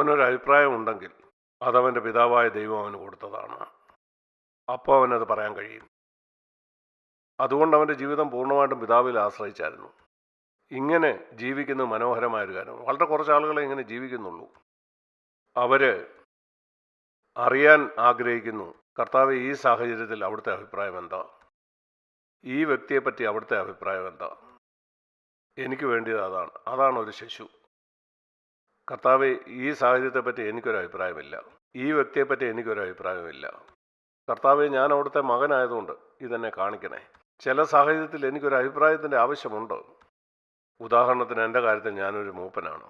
അവനൊരു അഭിപ്രായം ഉണ്ടെങ്കിൽ അതവൻ്റെ പിതാവായ ദൈവം അവന് കൊടുത്തതാണ്. അപ്പോൾ അവനത് പറയാൻ കഴിയും. അതുകൊണ്ട് അവൻ്റെ ജീവിതം പൂർണ്ണമായിട്ടും പിതാവിൽ ആശ്രയിച്ചായിരുന്നു. ഇങ്ങനെ ജീവിക്കുന്ന മനോഹരമായൊരു കാര്യം. വളരെ കുറച്ച് ആളുകളെ ഇങ്ങനെ ജീവിക്കുന്നുള്ളൂ. അവർ അറിയാൻ ആഗ്രഹിക്കുന്നു, കർത്താവ് ഈ സാഹചര്യത്തിൽ അവിടുത്തെ അഭിപ്രായം എന്താ, ഈ വ്യക്തിയെപ്പറ്റി അവിടുത്തെ അഭിപ്രായം എന്താ, എനിക്ക് വേണ്ടിയത് അതാണ് ഒരു ശിശു. കർത്താവ് ഈ സാഹചര്യത്തെപ്പറ്റി എനിക്കൊരു അഭിപ്രായമില്ല, ഈ വ്യക്തിയെപ്പറ്റി എനിക്കൊരു അഭിപ്രായമില്ല. കർത്താവ് ഞാൻ അവിടുത്തെ മകനായതുകൊണ്ട് ഇതെന്നെ കാണിക്കണേ. ചില സാഹചര്യത്തിൽ എനിക്കൊരു അഭിപ്രായത്തിൻ്റെ ആവശ്യമുണ്ട്. ഉദാഹരണത്തിന് എൻ്റെ കാര്യത്തിൽ ഞാനൊരു മൂപ്പനാണ്.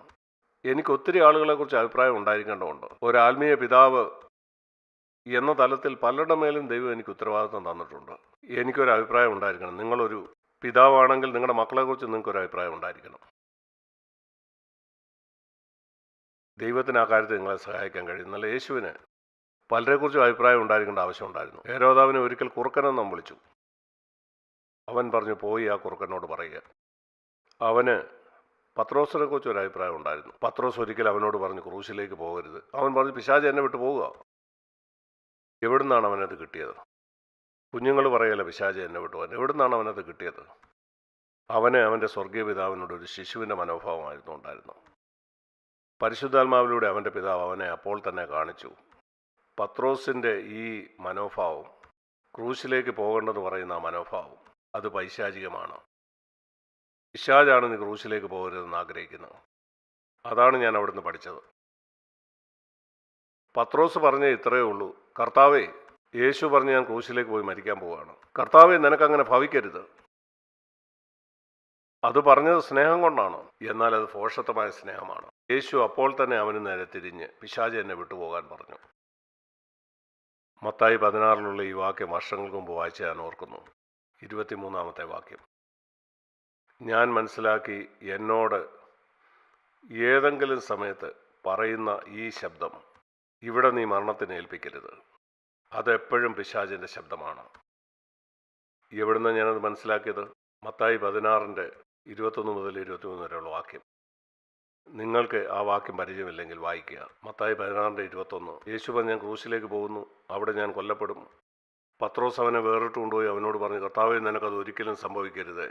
എനിക്ക് ഒത്തിരി ആളുകളെക്കുറിച്ച് അഭിപ്രായം ഉണ്ടായിരിക്കേണ്ടതുണ്ട്. ഒരു ആത്മീയ പിതാവ് എന്ന തലത്തിൽ പലരുടെ മേലും ദൈവം എനിക്ക് ഉത്തരവാദിത്വം തന്നിട്ടുണ്ട്. എനിക്കൊരു അഭിപ്രായം ഉണ്ടായിരിക്കണം. നിങ്ങളൊരു പിതാവാണെങ്കിൽ നിങ്ങളുടെ മക്കളെക്കുറിച്ച് നിങ്ങൾക്കൊരു അഭിപ്രായം ഉണ്ടായിരിക്കണം. ദൈവത്തിന് ആ കാര്യത്തിൽ നിങ്ങളെ സഹായിക്കാൻ കഴിയും. എന്നാൽ യേശുവിന് പലരെക്കുറിച്ചും അഭിപ്രായം ഉണ്ടായിരിക്കേണ്ട ആവശ്യമുണ്ടായിരുന്നു. ഹെരോദാവിനെ ഒരിക്കൽ കുറുക്കനെന്നും വിളിച്ചു. അവൻ പറഞ്ഞു, പോയി ആ കുറുക്കനോട് പറയുക. അവന് പത്രോസിനെ കുറിച്ച് ഒരു അഭിപ്രായം ഉണ്ടായിരുന്നു. പത്രോസ് ഒരിക്കൽ അവനോട് പറഞ്ഞു, ക്രൂശിലേക്ക് പോകരുത്. അവൻ പറഞ്ഞു, പിശാച് എന്നെ വിട്ടു പോവുക. എവിടുന്നാണ് അവനത് കിട്ടിയത്? കുഞ്ഞുങ്ങൾ പറയല, പിശാച് എന്നെ വിട്ടു പോകാൻ. എവിടുന്നാണ് അവനത് കിട്ടിയത്? അവന് അവൻ്റെ സ്വർഗീയ പിതാവിനോട് ഒരു ശിശുവിൻ്റെ മനോഭാവമായിരുന്നു ഉണ്ടായിരുന്നു. പരിശുദ്ധാത്മാവിലൂടെ അവൻ്റെ പിതാവ് അവനെ അപ്പോൾ തന്നെ കാണിച്ചു. പത്രോസിൻ്റെ ഈ മനോഭാവം, ക്രൂശിലേക്ക് പോകേണ്ടെന്ന് പറയുന്ന ആ മനോഭാവം, അത് പൈശാചികമാണ്. പിശാചാണ് നീ ക്രൂശിലേക്ക് പോകരുതെന്ന് ആഗ്രഹിക്കുന്നത്. അതാണ് ഞാൻ അവിടുന്ന് പഠിച്ചത്. പത്രോസ് പറഞ്ഞ ഇത്രയേ ഉള്ളൂ, കർത്താവേ, യേശു പറഞ്ഞ് ഞാൻ ക്രൂശിലേക്ക് പോയി മരിക്കാൻ പോവുകയാണ്. കർത്താവേ, നിനക്കങ്ങനെ ഭവിക്കരുത്. അത് പറഞ്ഞത് സ്നേഹം കൊണ്ടാണ്, എന്നാൽ അത് ഭോഷത്വമായ സ്നേഹമാണ്. യേശു അപ്പോൾ തന്നെ അവന് നേരെ തിരിഞ്ഞ് പിശാച് എന്നെ വിട്ടുപോകാൻ പറഞ്ഞു. മത്തായി 16 ഈ വാക്യം വർഷങ്ങൾക്ക് മുമ്പ് വായിച്ച ഞാൻ ഓർക്കുന്നു. 23 വാക്യം. ഞാൻ മനസ്സിലാക്കി, എന്നോട് ഏതെങ്കിലും സമയത്ത് പറയുന്ന ഈ ശബ്ദം, ഇവിടെ നീ മരണത്തിന് ഏൽപ്പിക്കരുത്, അതെപ്പോഴും പിശാചിൻ്റെ ശബ്ദമാണ്. എവിടുന്ന് ഞാനത് മനസ്സിലാക്കിയത്? മത്തായി 16 21 മുതൽ 23 വരെയുള്ള വാക്യം. നിങ്ങൾക്ക് ആ വാക്യം പരിചയമില്ലെങ്കിൽ വായിക്കുക. മത്തായി 16 21. യേശു പറഞ്ഞു, ഞാൻ ക്രൂശിലേക്ക് പോകുന്നു, അവിടെ ഞാൻ കൊല്ലപ്പെടും. പത്രോസ് അവനെ വേറിട്ട് കൊണ്ടുപോയി അവനോട് പറഞ്ഞു, കർത്താവേ, നിനക്കത് ഒരിക്കലും സംഭവിക്കരുത്,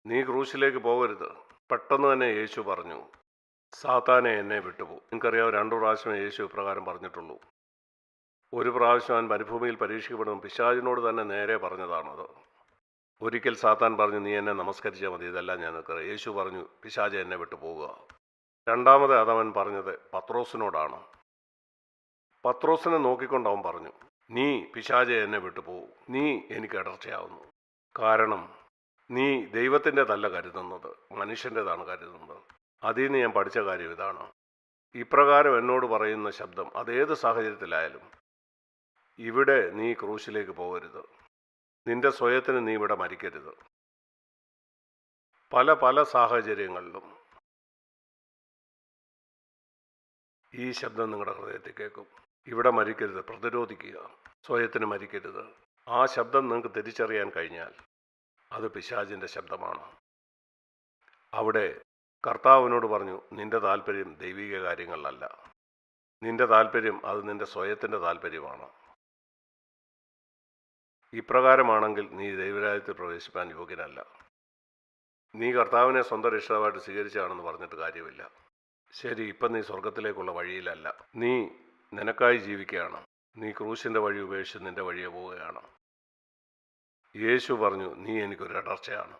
നീ ക്രൂശിലേക്ക് പോകരുത്. പെട്ടെന്ന് തന്നെ യേശു പറഞ്ഞു, സാത്താനെ എന്നെ വിട്ടുപോകും. നിങ്ങൾക്കറിയാം, 2 പ്രാവശ്യമേ യേശു ഇപ്രകാരം പറഞ്ഞിട്ടുള്ളൂ. ഒരു പ്രാവശ്യം അവൻ മരുഭൂമിയിൽ പരീക്ഷിക്കപ്പെടും. പിശാചിനോട് തന്നെ നേരെ പറഞ്ഞതാണത്. ഒരിക്കൽ സാത്താൻ പറഞ്ഞു, നീ എന്നെ നമസ്കരിച്ചാൽ മതി, ഇതെല്ലാം ഞാൻ നിൽക്കറിയാം. യേശു പറഞ്ഞു, പിശാചെ എന്നെ വിട്ടു പോവുക. രണ്ടാമത് അതവൻ പറഞ്ഞത് പത്രോസിനോടാണ്. പത്രോസിനെ നോക്കിക്കൊണ്ട് അവൻ പറഞ്ഞു, നീ പിശാചെ എന്നെ വിട്ടു പോകും, നീ എനിക്ക് ഇടർച്ചയാവുന്നു. കാരണം നീ ദൈവത്തിൻ്റെതല്ല കരുതുന്നത്, മനുഷ്യൻ്റെതാണ് കരുതുന്നത്. അതിൽ നിന്ന് ഞാൻ പഠിച്ച കാര്യം ഇതാണ്. ഇപ്രകാരം എന്നോട് പറയുന്ന ശബ്ദം, അതേത് സാഹചര്യത്തിലായാലും, ഇവിടെ നീ ക്രൂശിലേക്ക് പോകരുത്, നിന്റെ സ്വയത്തിന് നീ ഇവിടെ മരിക്കരുത്. പല സാഹചര്യങ്ങളിലും ഈ ശബ്ദം നിങ്ങളുടെ ഹൃദയത്തിൽ കേൾക്കും. ഇവിടെ മരിക്കരുത്, പ്രതിരോധിക്കുക, സ്വയത്തിന് മരിക്കരുത്. ആ ശബ്ദം നിങ്ങൾക്ക് തിരിച്ചറിയാൻ കഴിഞ്ഞാൽ അത് പിശാചിൻ്റെ ശബ്ദമാണ്. അവിടെ കർത്താവിനോട് പറഞ്ഞു, നിന്റെ താല്പര്യം ദൈവിക കാര്യങ്ങളിലല്ല, നിന്റെ താല്പര്യം അത് നിന്റെ സ്വയത്തിൻ്റെ താല്പര്യമാണ്. ഇപ്രകാരമാണെങ്കിൽ നീ ദൈവരാജ്യത്തിൽ പ്രവേശിപ്പാൻ യോഗ്യനല്ല. നീ കർത്താവിനെ സ്വന്തം രക്ഷിതാവായിട്ട് സ്വീകരിച്ചാണെന്ന് പറഞ്ഞിട്ട് കാര്യമില്ല. ശരി, ഇപ്പം നീ സ്വർഗത്തിലേക്കുള്ള വഴിയിലല്ല, നീ നിനക്കായി ജീവിക്കുകയാണ്. നീ ക്രൂശിൻ്റെ വഴി ഉപേക്ഷിച്ച് നിന്റെ വഴിയെ പോവുകയാണ്. യേശു പറഞ്ഞു, നീ എനിക്കൊരു ഇടർച്ചയാണ്.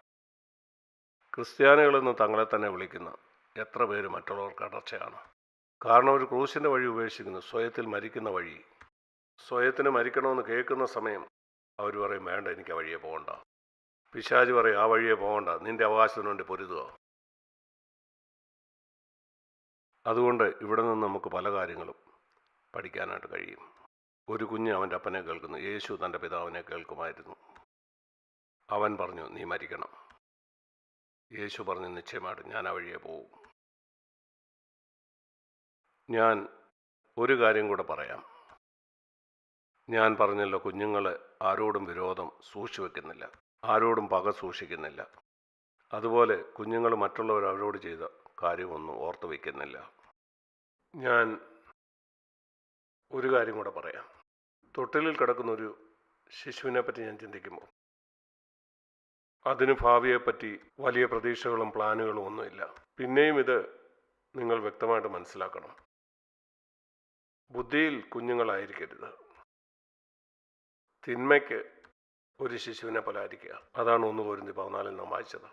ക്രിസ്ത്യാനികളെന്ന് തങ്ങളെ തന്നെ വിളിക്കുന്ന എത്ര പേര് മറ്റുള്ളവർക്ക് ഇടർച്ചയാണ്. കാരണം ഒരു ക്രൂശിൻ്റെ വഴി ഉപേക്ഷിക്കുന്നു, സ്വയത്തിൽ മരിക്കുന്ന വഴി. സ്വയത്തിന് മരിക്കണമെന്ന് കേൾക്കുന്ന സമയം അവർ പറയും, വേണ്ട, എനിക്ക് ആ വഴിയെ പോകണ്ട. പിശാച് പറയും, ആ വഴിയെ പോകണ്ട, നിന്റെ അവകാശത്തിന് വേണ്ടി പൊരുതുക. അതുകൊണ്ട് ഇവിടെ നിന്ന് നമുക്ക് പല കാര്യങ്ങളും പഠിക്കാനായിട്ട് കഴിയും. ഒരു കുഞ്ഞ് അവൻ്റെ അപ്പനെ കേൾക്കുന്നു. യേശു തൻ്റെ പിതാവിനെ കേൾക്കുമായിരുന്നു. അവൻ പറഞ്ഞു, നീ മരിക്കണം. യേശു പറഞ്ഞു, നിശ്ചയമായിട്ടും ഞാൻ ആ വഴിയെ പോകും. ഞാൻ ഒരു കാര്യം കൂടെ പറയാം. ഞാൻ പറഞ്ഞല്ലോ, കുഞ്ഞുങ്ങൾ ആരോടും വിരോധം സൂക്ഷിച്ചു വെക്കുന്നില്ല, ആരോടും പക സൂക്ഷിക്കുന്നില്ല. അതുപോലെ കുഞ്ഞുങ്ങൾ മറ്റുള്ളവർ അവരോട് ചെയ്ത കാര്യമൊന്നും ഓർത്ത് വയ്ക്കുന്നില്ല. ഞാൻ ഒരു കാര്യം കൂടെ പറയാം. തൊട്ടിലിൽ കിടക്കുന്ന ഒരു ശിശുവിനെ പറ്റി ഞാൻ ചിന്തിക്കുമ്പോൾ അതിന് ഭാവിയെപ്പറ്റി വലിയ പ്രതീക്ഷകളും പ്ലാനുകളും ഒന്നുമില്ല. പിന്നെയും ഇത് നിങ്ങൾ വ്യക്തമായിട്ട് മനസ്സിലാക്കണം. ബുദ്ധിയിൽ കുഞ്ഞുങ്ങളായിരിക്കരുത്. തിന്മയ്ക്ക് ഒരു ശിശുവിനെ പോലെ ആയിരിക്കുക. അതാണ് 1 കൊരിന്ത്യർ 14 നാം വായിച്ചത്.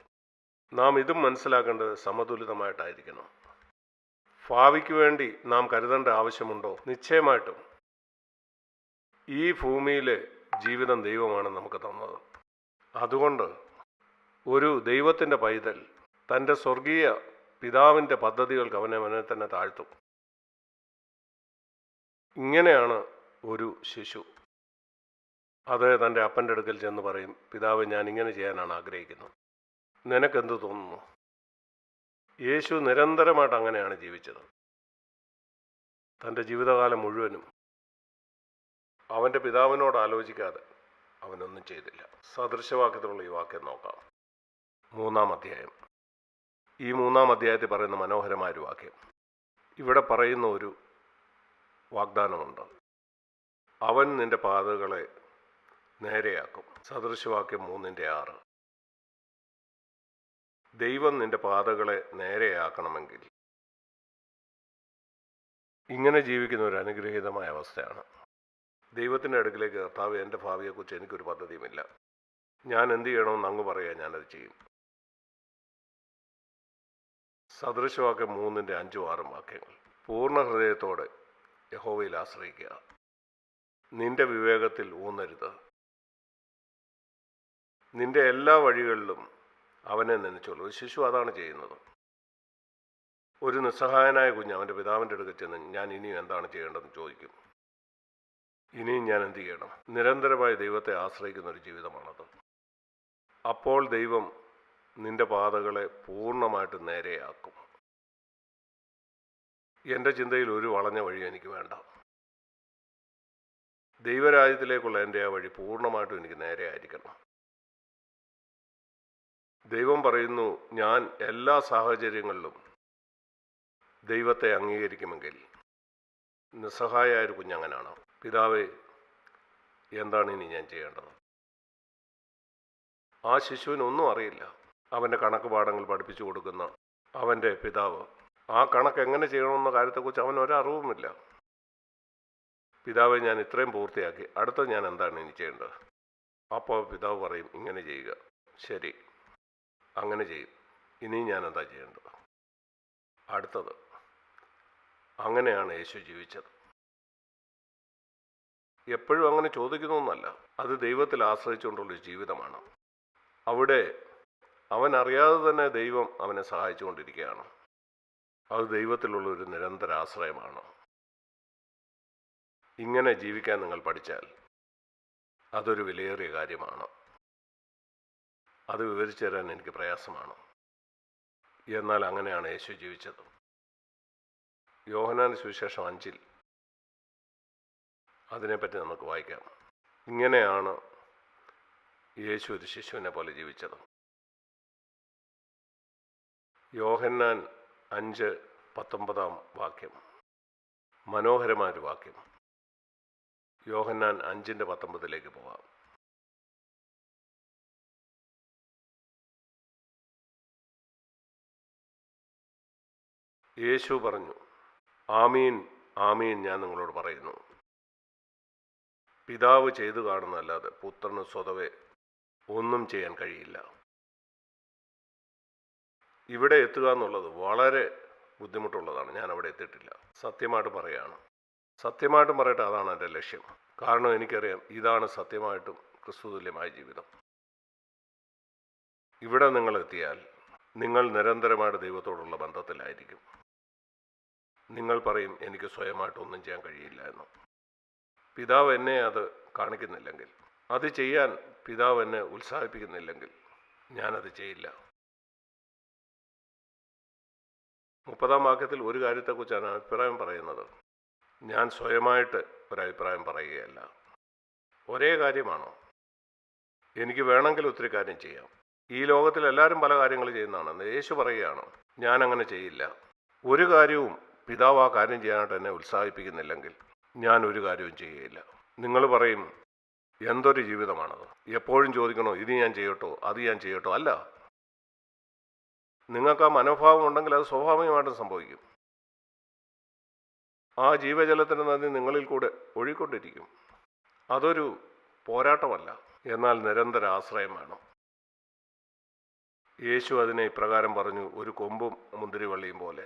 നാം ഇതും മനസ്സിലാക്കേണ്ടത് സമതുലിതമായിട്ടായിരിക്കണം. ഭാവിക്ക് വേണ്ടി നാം കരുതേണ്ട ആവശ്യമുണ്ടോ? നിശ്ചയമായിട്ടും. ഈ ഭൂമിയിലെ ജീവിതം ദൈവമാണ് നമുക്ക് തന്നത്. അതുകൊണ്ട് ഒരു ദൈവത്തിൻ്റെ പൈതൽ തൻ്റെ സ്വർഗീയ പിതാവിൻ്റെ പദ്ധതികൾക്ക് അവനെ തന്നെ താഴ്ത്തും. ഇങ്ങനെയാണ് ഒരു ശിശു. അത് തൻ്റെ അപ്പൻ്റെ അടുക്കൽ ചെന്ന് പറയും, പിതാവ്, ഞാൻ ഇങ്ങനെ ചെയ്യാനാണ് ആഗ്രഹിക്കുന്നത്. നിനക്കെന്ത് തോന്നുന്നു? യേശു നിരന്തരമായിട്ട് അങ്ങനെയാണ് ജീവിച്ചത്. തൻ്റെ ജീവിതകാലം മുഴുവനും അവൻ്റെ പിതാവിനോട് ആലോചിക്കാതെ അവനൊന്നും ചെയ്തില്ല. സദൃശവാക്യത്തിലുള്ള ഈ വാക്യം നോക്കാം. 3-ാം അധ്യായം. ഈ 3-ാം അധ്യായത്തിൽ പറയുന്ന മനോഹരമായൊരു വാക്യം. ഇവിടെ പറയുന്ന ഒരു വാഗ്ദാനമുണ്ട്. അവൻ നിന്റെ പാതകളെ നേരെയാക്കും. സദൃശവാക്യം 3:6. ദൈവം നിന്റെ പാതകളെ നേരെയാക്കണമെങ്കിൽ ഇങ്ങനെ ജീവിക്കുന്ന ഒരു അനുഗ്രഹീതമായ അവസ്ഥയാണ്. ദൈവത്തിൻ്റെ അടുക്കിലേക്ക്, കർത്താവ്, എൻ്റെ ഭാവിയെക്കുറിച്ച് എനിക്കൊരു പദ്ധതിയുമില്ല, ഞാൻ എന്ത് ചെയ്യണമെന്ന് അങ്ങ് പറയാൻ ഞാനത് ചെയ്യും. സദൃശവാക്യം 3:5-6 വാക്യങ്ങൾ. പൂർണ്ണ ഹൃദയത്തോടെ യഹോവയിൽ ആശ്രയിക്കുക. നിന്റെ വിവേകത്തിൽ ഊന്നരുത്. നിന്റെ എല്ലാ വഴികളിലും അവനെ നനച്ചോളൂ. ഒരു ശിശു അതാണ് ചെയ്യുന്നത്. ഒരു നിസ്സഹായനായ കുഞ്ഞ് അവൻ്റെ പിതാവിൻ്റെ അടുക്കൽ ചെന്ന് ഞാൻ ഇനിയും എന്താണ് ചെയ്യേണ്ടതെന്ന് ചോദിക്കും. ഇനിയും ഞാൻ എന്ത് ചെയ്യണം? നിരന്തരമായി ദൈവത്തെ ആശ്രയിക്കുന്ന ഒരു ജീവിതമാണത്. അപ്പോൾ ദൈവം നിന്റെ പാതകളെ പൂർണ്ണമായിട്ട് നേരെയാക്കും. എൻ്റെ ചിന്തയിൽ ഒരു വളഞ്ഞ വഴി എനിക്ക് വേണ്ട. ദൈവരാജ്യത്തിലേക്കുള്ള എൻ്റെ ആ വഴി പൂർണ്ണമായിട്ടും എനിക്ക് നേരെ ആയിരിക്കണം. ദൈവം പറയുന്നു, ഞാൻ എല്ലാ സാഹചര്യങ്ങളിലും ദൈവത്തെ അംഗീകരിക്കുമെങ്കിൽ. നിസ്സഹായ ഒരു കുഞ്ഞങ്ങനാണ്. പിതാവേ, എന്താണ് ഇനി ഞാൻ ചെയ്യേണ്ടത്? ആ ശിശുവിനൊന്നും അറിയില്ല. അവൻ്റെ കണക്ക് പാഠങ്ങൾ പഠിപ്പിച്ചു കൊടുക്കുന്ന അവൻ്റെ പിതാവ് ആ കണക്ക് എങ്ങനെ ചെയ്യണമെന്ന കാര്യത്തെക്കുറിച്ച് അവൻ ഒരറിവുമില്ല. പിതാവെ, ഞാൻ ഇത്രയും പൂർത്തിയാക്കി, അടുത്ത ഞാൻ എന്താണ് ഇനി ചെയ്യേണ്ടത്? അപ്പോൾ പിതാവ് പറയും, ഇങ്ങനെ ചെയ്യുക. ശരി, അങ്ങനെ ചെയ്യും. ഇനി ഞാൻ എന്താ ചെയ്യേണ്ടത്? അടുത്തത്. അങ്ങനെയാണ് യേശു ജീവിച്ചത്. എപ്പോഴും അങ്ങനെ ചോദിക്കുന്നൊന്നല്ല. അത് ദൈവത്തിൽ ആശ്രയിച്ചുകൊണ്ടുള്ളൊരു ജീവിതമാണ്. അവിടെ അവൻ അറിയാതെ തന്നെ ദൈവം അവനെ സഹായിച്ചുകൊണ്ടിരിക്കുകയാണ്. അത് ദൈവത്തിലുള്ള ഒരു നിരന്തര ആശ്രയമാണ്. ഇങ്ങനെ ജീവിക്കാൻ നിങ്ങൾ പഠിച്ചാൽ അതൊരു വിലയേറിയ കാര്യമാണ്. അത് വിവരിച്ചു തരാൻ എനിക്ക് പ്രയാസമാണ്. എന്നാൽ അങ്ങനെയാണ് യേശു ജീവിച്ചത്. യോഹന്നാന്റെ സുവിശേഷം 5 അതിനെപ്പറ്റി നമുക്ക് വായിക്കാം. ഇങ്ങനെയാണ് യേശു ഒരു ശിശുവിനെ പോലെ ജീവിച്ചത്. യോഹന്നാൻ 5:19 വാക്യം. മനോഹരമായൊരു വാക്യം. യോഹന്നാൻ 5:19 പോകാം. യേശു പറഞ്ഞു, ആമീൻ ആമീൻ ഞാൻ നിങ്ങളോട് പറയുന്നു, പിതാവ് ചെയ്തു കാണുന്നതല്ലാതെ പുത്രന് സ്വതവേ ഒന്നും ചെയ്യാൻ കഴിയില്ല. ഇവിടെ എത്തുക എന്നുള്ളത് വളരെ ബുദ്ധിമുട്ടുള്ളതാണ്. ഞാൻ അവിടെ എത്തിയിട്ടില്ല. സത്യമായിട്ട് പറയുകയാണ്. സത്യമായിട്ടും പറയട്ടെ, അതാണ് എൻ്റെ ലക്ഷ്യം. കാരണം എനിക്കറിയാം, ഇതാണ് സത്യമായിട്ടും ക്രിസ്തുതുല്യമായ ജീവിതം. ഇവിടെ നിങ്ങൾ എത്തിയാൽ നിങ്ങൾ നിരന്തരമായിട്ട് ദൈവത്തോടുള്ള ബന്ധത്തിലായിരിക്കും. നിങ്ങൾ പറയും, എനിക്ക് സ്വയമായിട്ടൊന്നും ചെയ്യാൻ കഴിയില്ല എന്ന്. പിതാവ് എന്നെ അത് കാണിക്കുന്നില്ലെങ്കിൽ, അത് ചെയ്യാൻ പിതാവ് എന്നെ ഉത്സാഹിപ്പിക്കുന്നില്ലെങ്കിൽ ഞാനത് ചെയ്യില്ല. 30-ാം വാക്യത്തിൽ ഒരു കാര്യത്തെക്കുറിച്ചാണ് അഭിപ്രായം പറയുന്നത്. ഞാൻ സ്വയമായിട്ട് ഒരഭിപ്രായം പറയുകയല്ല. ഒരേ കാര്യമാണോ? എനിക്ക് വേണമെങ്കിൽ ഒത്തിരി കാര്യം ചെയ്യാം. ഈ ലോകത്തിൽ എല്ലാവരും പല കാര്യങ്ങൾ ചെയ്യുന്നതാണ്. യേശു പറയുകയാണ്, ഞാൻ അങ്ങനെ ചെയ്യില്ല. ഒരു കാര്യവും പിതാവ് ആ കാര്യം ചെയ്യാനായിട്ട് എന്നെ ഉത്സാഹിപ്പിക്കുന്നില്ലെങ്കിൽ ഞാൻ ഒരു കാര്യവും ചെയ്യുകയില്ല. നിങ്ങൾ പറയും, എന്തൊരു ജീവിതമാണത്, എപ്പോഴും ചോദിക്കണോ ഇത് ഞാൻ ചെയ്യട്ടോ അത് ഞാൻ ചെയ്യട്ടോ? അല്ല, നിങ്ങൾക്ക് ആ മനോഭാവം ഉണ്ടെങ്കിൽ അത് സ്വാഭാവികമായിട്ടും സംഭവിക്കും. ആ ജീവജലത്തിൻ്റെ നദി നിങ്ങളിൽ കൂടെ ഒഴുകിക്കൊണ്ടിരിക്കും. അതൊരു പോരാട്ടമല്ല, എന്നാൽ നിരന്തര ആശ്രയം വേണം. യേശു അതിനെ ഇപ്രകാരം പറഞ്ഞു, ഒരു കൊമ്പും മുന്തിരിവള്ളിയും പോലെ.